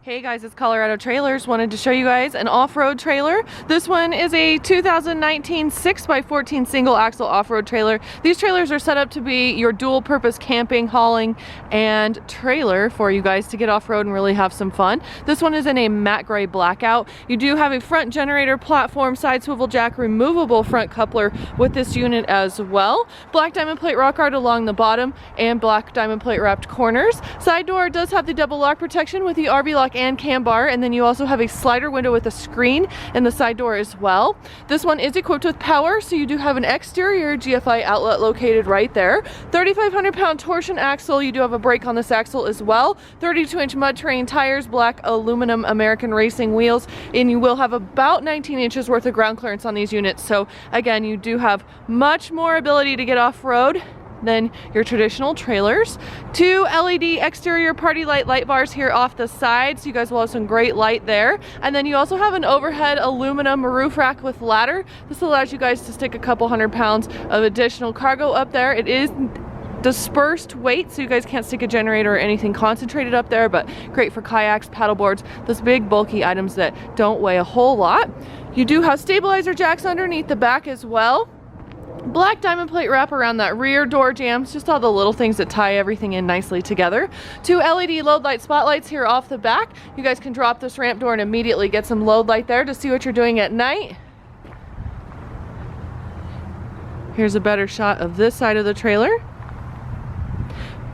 Hey guys, it's Colorado Trailers. Wanted to show you guys an off-road trailer. This one is a 2019 6x14 single axle off-road trailer. These trailers are set up to be your dual purpose camping, hauling, and trailer for you guys to get off-road and really have some fun. This one is in a matte gray blackout. You do have a front generator platform, side swivel jack, removable front coupler with this unit as well. Black diamond plate rock art along the bottom and black diamond plate wrapped corners. Side door does have the double lock protection with the RV lock and cam bar, and then you also have a slider window with a screen in the side door as well. This one is equipped with power, so you do have an exterior GFI outlet located right there. 3,500 pound torsion axle. You do have a brake on this axle as well. 32-inch mud terrain tires, black aluminum American racing wheels, and you will have about 19 inches worth of ground clearance on these units. So again, you do have much more ability to get off-road than your traditional trailers. 2 LED exterior party light bars here off the side, so you guys will have some great light there. And then you also have an overhead aluminum roof rack with ladder. This allows you guys to stick a couple 100 pounds of additional cargo up there. It is dispersed weight, so you guys can't stick a generator or anything concentrated up there, but great for kayaks, paddle boards, those big bulky items that don't weigh a whole lot. You do have stabilizer jacks underneath the back as well. Black diamond plate wrap around that rear door jambs, just all the little things that tie everything in nicely together. 2 LED load light spotlights here off the back. You guys can drop this ramp door and immediately get some load light there to see what you're doing at night. Here's a better shot of this side of the trailer.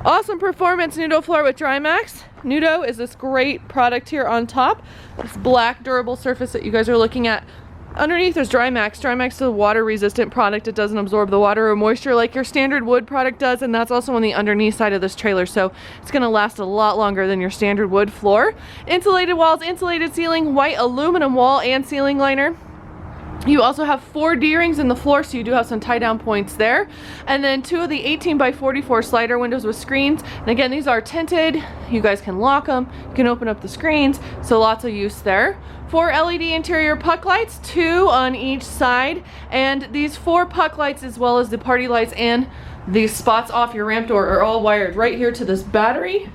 Awesome performance nudo floor with Drymax. Nudo is this great product here on top. This black durable surface that you guys are looking at. Underneath there's Drymax. Drymax is a water resistant product. It doesn't absorb the water or moisture like your standard wood product does, and that's also on the underneath side of this trailer, so it's going to last a lot longer than your standard wood floor. Insulated walls, insulated ceiling, white aluminum wall and ceiling liner. You also have 4 D-rings in the floor, so you do have some tie down points there. And then 2 of the 18x44 slider windows with screens. And again, these are tinted. You guys can lock them. You can open up the screens, so lots of use there. 4 LED interior puck lights, 2 on each side. And these 4 puck lights, as well as the party lights and the spots off your ramp door, are all wired right here to this battery.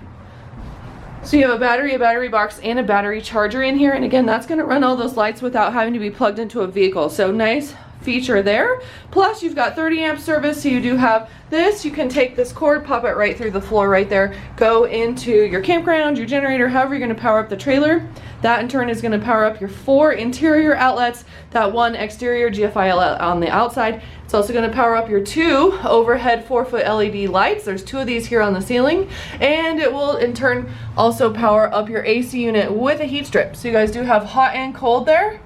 So you have a battery box, and a battery charger in here, and again, that's going to run all those lights without having to be plugged into a vehicle. So nice feature there. Plus you've got 30 amp service, so you do have this. You can take this cord, pop it right through the floor right there, go into your campground, your generator, however you're going to power up the trailer. That in turn is going to power up your 4 interior outlets, that 1 exterior GFI outlet on the outside. It's also going to power up your 2 overhead 4-foot LED lights. There's 2 of these here on the ceiling, and it will in turn also power up your AC unit with a heat strip. So you guys do have hot and cold there,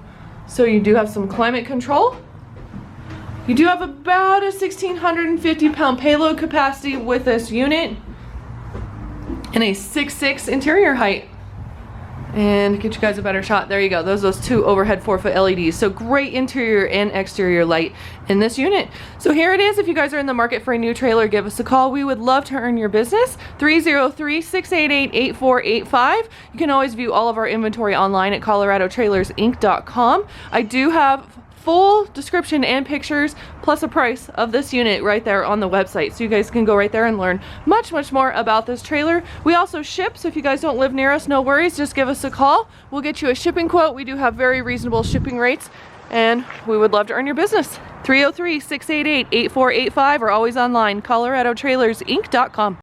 so you do have some climate control. You do have about a 1,650 pound payload capacity with this unit and a 6'6" interior height. And get you guys a better shot. There you go. Those 2 overhead 4-foot LEDs. So great interior and exterior light in this unit. So here it is. If you guys are in the market for a new trailer, give us a call. We would love to earn your business. 303-688-8485. You can always view all of our inventory online at coloradotrailersinc.com. I do have full description and pictures plus a price of this unit right there on the website, so you guys can go right there and learn much more about this trailer. We also ship, so if you guys don't live near us, no worries, just give us a call. We'll get you a shipping quote. We do have very reasonable shipping rates, and we would love to earn your business. 303-688-8485 or always online, coloradotrailersinc.com.